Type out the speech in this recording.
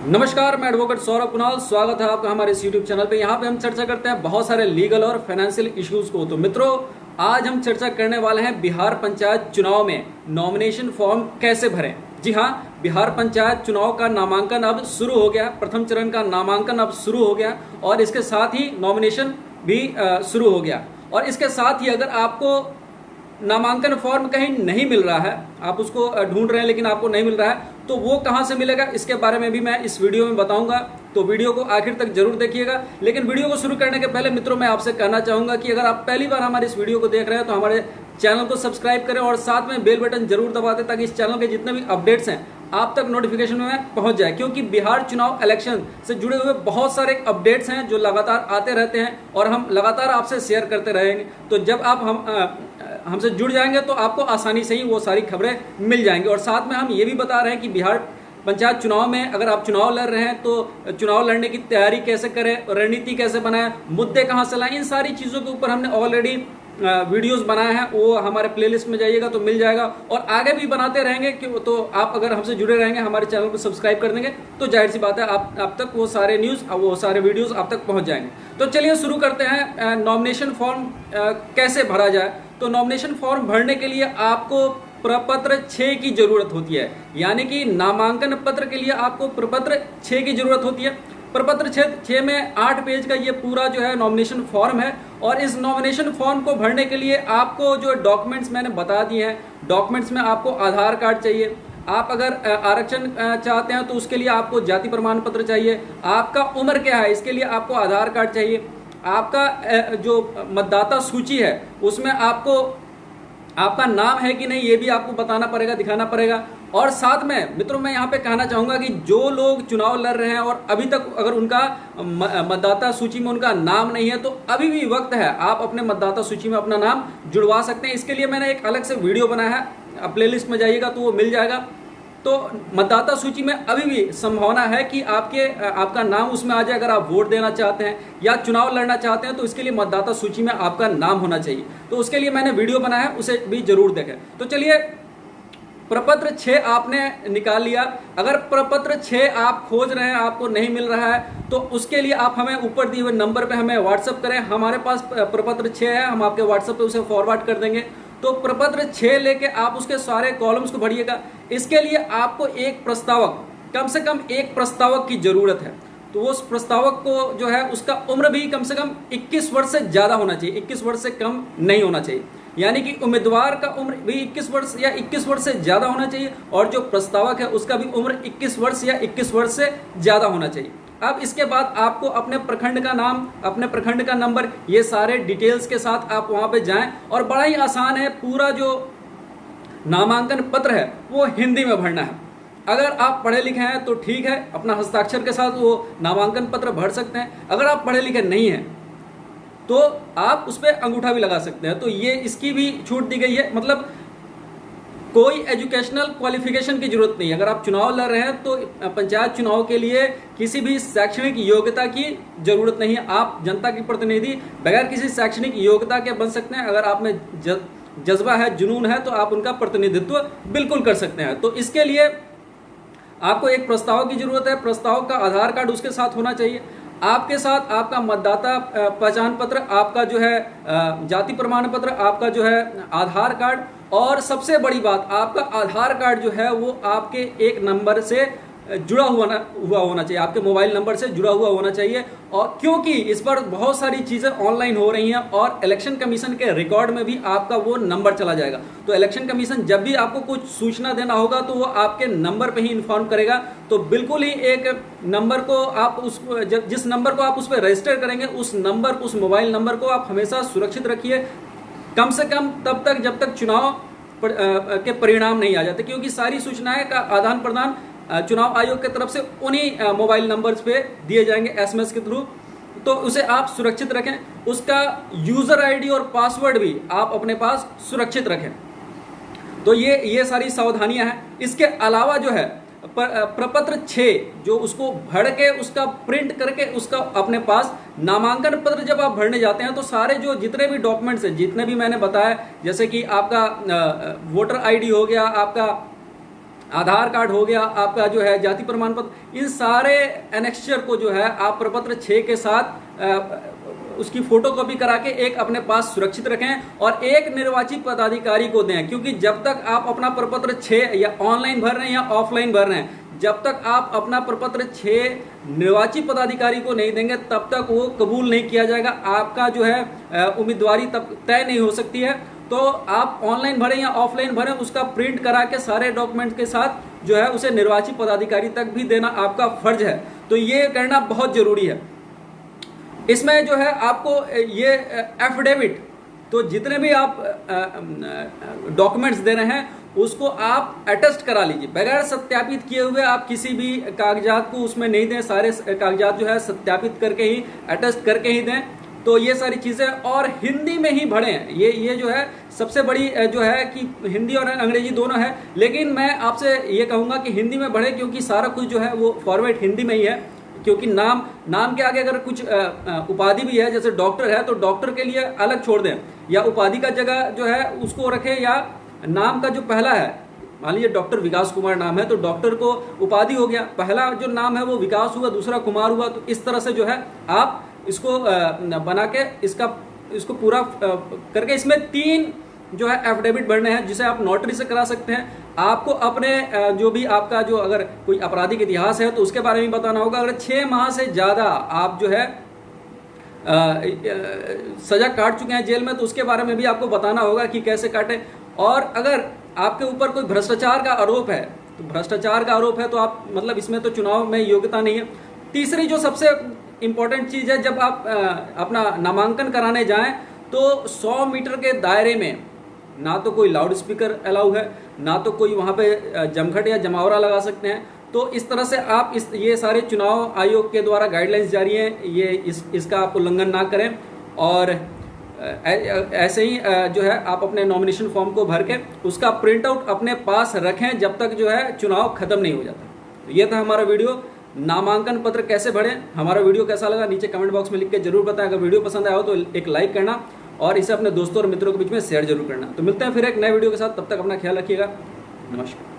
नमस्कार, मैं एडवोकेट सौरभ कुणाल। स्वागत है आपका हमारे इस यूट्यूब चैनल पे। यहाँ पे हम चर्चा करते हैं बहुत सारे लीगल और फाइनेंशियल इश्यूज को। तो मित्रों, आज हम चर्चा करने वाले हैं बिहार पंचायत चुनाव में नॉमिनेशन फॉर्म कैसे भरें। जी हाँ, बिहार पंचायत चुनाव का नामांकन अब शुरू हो गया। प्रथम चरण का नामांकन अब शुरू हो गया और इसके साथ ही नॉमिनेशन भी शुरू हो गया। और इसके साथ ही अगर आपको नामांकन फॉर्म कहीं नहीं मिल रहा है, आप उसको ढूंढ रहे हैं लेकिन आपको नहीं मिल रहा है, तो वो कहां से मिलेगा इसके बारे में भी मैं इस वीडियो में बताऊंगा। तो वीडियो को आखिर तक जरूर देखिएगा। लेकिन वीडियो को शुरू करने के पहले मित्रों, मैं आपसे कहना चाहूंगा कि अगर आप पहली बार हमारे इस वीडियो को देख रहे हैं तो हमारे चैनल को सब्सक्राइब करें और साथ में बेल बटन जरूर दबा दें ताकि इस चैनल के जितने भी अपडेट्स हैं आप तक नोटिफिकेशन में पहुंच जाए। क्योंकि बिहार चुनाव इलेक्शन से जुड़े हुए बहुत सारे अपडेट्स हैं जो लगातार आते रहते हैं और हम लगातार आपसे शेयर करते रहेंगे। तो जब आप हमसे जुड़ जाएंगे तो आपको आसानी से ही वो सारी खबरें मिल जाएंगी। और साथ में हम ये भी बता रहे हैं कि बिहार पंचायत चुनाव में अगर आप चुनाव लड़ रहे हैं तो चुनाव लड़ने की तैयारी कैसे करें, रणनीति कैसे बनाएं, मुद्दे कहां से लाएं, इन सारी चीज़ों के ऊपर हमने ऑलरेडी वीडियोस बनाए हैं। वो हमारे प्लेलिस्ट में जाइएगा तो मिल जाएगा और आगे भी बनाते रहेंगे। तो आप अगर हमसे जुड़े रहेंगे, हमारे चैनल को सब्सक्राइब कर देंगे तो जाहिर सी बात है आप तक वो सारे न्यूज़, वो सारे वीडियोस आप तक पहुंच जाएंगे। तो चलिए शुरू करते हैं। नॉमिनेशन फॉर्म कैसे भरा जाए। तो नॉमिनेशन फॉर्म भरने के लिए आपको प्रपत्र 6 की जरूरत होती है, यानी कि नामांकन पत्र के लिए आपको प्रपत्र 6 की जरूरत होती है। प्रपत्र 6 में 8 पेज का ये पूरा जो है नॉमिनेशन फॉर्म है। और इस नॉमिनेशन फॉर्म को भरने के लिए आपको जो डॉक्यूमेंट्स मैंने बता दिए हैं, डॉक्यूमेंट्स में आपको आधार कार्ड चाहिए। आप अगर आरक्षण चाहते हैं तो उसके लिए आपको जाति प्रमाण पत्र चाहिए। आपका उम्र क्या है इसके लिए आपको आधार कार्ड चाहिए। आपका जो मतदाता सूची है उसमें आपका नाम है कि नहीं ये भी आपको बताना पड़ेगा, दिखाना पड़ेगा। और साथ में मित्रों, मैं यहाँ पे कहना चाहूँगा कि जो लोग चुनाव लड़ रहे हैं और अभी तक अगर उनका मतदाता सूची में उनका नाम नहीं है तो अभी भी वक्त है, आप अपने मतदाता सूची में अपना नाम जुड़वा सकते हैं। इसके लिए मैंने एक अलग से वीडियो बनाया है, प्लेलिस्ट में जाइएगा तो वो मिल जाएगा। तो मतदाता सूची में अभी भी संभावना है कि आपका नाम उसमें आ जाए। अगर आप वोट देना चाहते हैं या चुनाव लड़ना चाहते हैं तो इसके लिए मतदाता सूची में आपका नाम होना चाहिए। तो उसके लिए मैंने वीडियो बनाया है, उसे भी जरूर देखें। तो चलिए, प्रपत्र 6 आपने निकाल लिया। अगर प्रपत्र 6 आप खोज रहे हैं, आपको नहीं मिल रहा है, तो उसके लिए आप हमें ऊपर दिए हुए नंबर पे हमें व्हाट्सअप करें। हमारे पास प्रपत्र 6 है, हम आपके व्हाट्सअप पे उसे फॉरवर्ड कर देंगे। तो प्रपत्र 6 लेके आप उसके सारे कॉलम्स को भरिएगा। इसके लिए आपको एक प्रस्तावक, कम से कम एक प्रस्तावक की जरूरत है। तो उस प्रस्तावक को जो है उसका उम्र भी कम से कम 21 वर्ष से ज्यादा होना चाहिए, 21 वर्ष से कम नहीं होना चाहिए। यानी कि उम्मीदवार का उम्र भी 21 वर्ष या 21 वर्ष से ज्यादा होना चाहिए और जो प्रस्तावक है उसका भी उम्र 21 वर्ष या 21 वर्ष से ज्यादा होना चाहिए। अब इसके बाद आपको अपने प्रखंड का नाम, अपने प्रखंड का नंबर, ये सारे डिटेल्स के साथ आप वहां पे जाएं। और बड़ा ही आसान है, पूरा जो नामांकन पत्र है वो हिंदी में भरना है। अगर आप पढ़े लिखे हैं तो ठीक है, अपना हस्ताक्षर के साथ वो नामांकन पत्र भर सकते हैं। अगर आप पढ़े लिखे नहीं हैं तो आप उस पर अंगूठा भी लगा सकते हैं। तो ये इसकी भी छूट दी गई है, मतलब कोई एजुकेशनल क्वालिफिकेशन की जरूरत नहीं है। अगर आप चुनाव लड़ रहे हैं तो पंचायत चुनाव के लिए किसी भी शैक्षणिक योग्यता की जरूरत नहीं है। आप जनता के प्रतिनिधि बगैर किसी शैक्षणिक योग्यता के बन सकते हैं। अगर आप में जज्बा है, जुनून है, तो आप उनका प्रतिनिधित्व बिल्कुल कर सकते हैं। तो इसके लिए आपको एक प्रस्तावक की जरूरत है। प्रस्तावक का आधार कार्ड उसके साथ होना चाहिए। आपके साथ आपका मतदाता पहचान पत्र, आपका जो है जाति प्रमाण पत्र, आपका जो है आधार कार्ड, और सबसे बड़ी बात, आपका आधार कार्ड जो है वो आपके एक नंबर से जुड़ा हुआ होना चाहिए, आपके मोबाइल नंबर से जुड़ा हुआ होना चाहिए। और क्योंकि इस पर बहुत सारी चीज़ें ऑनलाइन हो रही हैं और इलेक्शन कमीशन के रिकॉर्ड में भी आपका वो नंबर चला जाएगा। तो इलेक्शन कमीशन जब भी आपको कुछ सूचना देना होगा तो वो आपके नंबर पे ही इन्फॉर्म करेगा। तो बिल्कुल ही एक नंबर को आप जिस नंबर को आप उस पर रजिस्टर करेंगे, उस नंबर, उस मोबाइल नंबर को आप हमेशा सुरक्षित रखिए, कम से कम तब तक जब तक चुनाव के परिणाम नहीं आ जाते। क्योंकि सारी सूचनाएं का आदान प्रदान चुनाव आयोग की तरफ से उन्हीं मोबाइल नंबर्स पे दिए जाएंगे एसएमएस के थ्रू। तो उसे आप सुरक्षित रखें। उसका यूजर आईडी और पासवर्ड भी आप अपने पास सुरक्षित रखें। तो ये सारी सावधानियां हैं। इसके अलावा जो है प्रपत्र 6 जो उसको भर के उसका प्रिंट करके उसका अपने पास, नामांकन पत्र जब आप भरने जाते हैं तो सारे जो जितने भी डॉक्यूमेंट्स हैं, जितने भी मैंने बताया, जैसे कि आपका वोटर आईडी हो गया, आपका आधार कार्ड हो गया, आपका जो है जाति प्रमाण पत्र, इन सारे एनेक्स्चर को जो है आप प्रपत्र 6 के साथ उसकी फोटोकॉपी करा के एक अपने पास सुरक्षित रखें और एक निर्वाचित पदाधिकारी को दें। क्योंकि जब तक आप अपना प्रपत्र 6 या ऑनलाइन भर रहे हैं या ऑफलाइन भर रहे हैं, जब तक आप अपना प्रपत्र 6 निर्वाचित पदाधिकारी को नहीं देंगे तब तक वो कबूल नहीं किया जाएगा, आपका जो है उम्मीदवारी तब तय नहीं हो सकती है। तो आप ऑनलाइन भरें या ऑफलाइन भरें, उसका प्रिंट करा के सारे डॉक्यूमेंट के साथ जो है उसे निर्वाचित पदाधिकारी तक भी देना आपका फर्ज है। तो ये करना बहुत जरूरी है। इसमें जो है आपको ये एफिडेविट, तो जितने भी आप डॉक्यूमेंट्स दे रहे हैं उसको आप अटेस्ट करा लीजिए। बगैर सत्यापित किए हुए आप किसी भी कागजात को उसमें नहीं दें, सारे कागजात जो है सत्यापित करके ही, अटेस्ट करके ही दें। तो ये सारी चीज़ें, और हिंदी में ही भरें। ये जो है सबसे बड़ी जो है कि हिंदी और अंग्रेजी दोनों है, लेकिन मैं आपसे ये कहूँगा कि हिंदी में भरें, क्योंकि सारा कुछ जो है वो फॉर्मेट हिंदी में ही है। क्योंकि नाम के आगे अगर कुछ उपाधि भी है, जैसे डॉक्टर है तो डॉक्टर के लिए अलग छोड़ दें, या उपाधि का जगह जो है उसको रखें, या नाम का जो पहला है, मान लीजिए डॉक्टर विकास कुमार नाम है तो डॉक्टर को उपाधि हो गया, पहला जो नाम है वो विकास हुआ, दूसरा कुमार हुआ। तो इस तरह से जो है आप इसको बना के इसको पूरा करके, इसमें 3 जो है एफिडेविट भरने हैं, जिसे आप नोटरी से करा सकते हैं। आपको अपने जो भी आपका जो अगर कोई आपराधिक इतिहास है तो उसके बारे में बताना होगा। अगर 6 माह से ज़्यादा आप जो है सजा काट चुके हैं जेल में, तो उसके बारे में भी आपको बताना होगा कि कैसे काटे। और अगर आपके ऊपर कोई भ्रष्टाचार का आरोप है, तो भ्रष्टाचार का आरोप है तो आप मतलब इसमें तो चुनाव में योग्यता नहीं है। तीसरी जो सबसे इम्पोर्टेंट चीज़ है, जब आप अपना नामांकन कराने जाएं तो 100 मीटर के दायरे में ना तो कोई लाउड स्पीकर अलाउ है, ना तो कोई वहाँ पे जमघट या जमावड़ा लगा सकते हैं। तो इस तरह से आप ये सारे चुनाव आयोग के द्वारा गाइडलाइंस जारी हैं, ये इसका आप उल्लंघन ना करें। और ऐसे ही जो है आप अपने नॉमिनेशन फॉर्म को भर के उसका प्रिंट आउट अपने पास रखें जब तक जो है चुनाव खत्म नहीं हो जाता। तो ये था हमारा वीडियो, नामांकन पत्र कैसे भरें। हमारा वीडियो कैसा लगा नीचे कमेंट बॉक्स में लिख के जरूर बताएं। अगर वीडियो पसंद आया हो तो एक लाइक करना और इसे अपने दोस्तों और मित्रों के बीच में शेयर जरूर करना। तो मिलते हैं फिर एक नए वीडियो के साथ, तब तक अपना ख्याल रखिएगा। नमस्कार।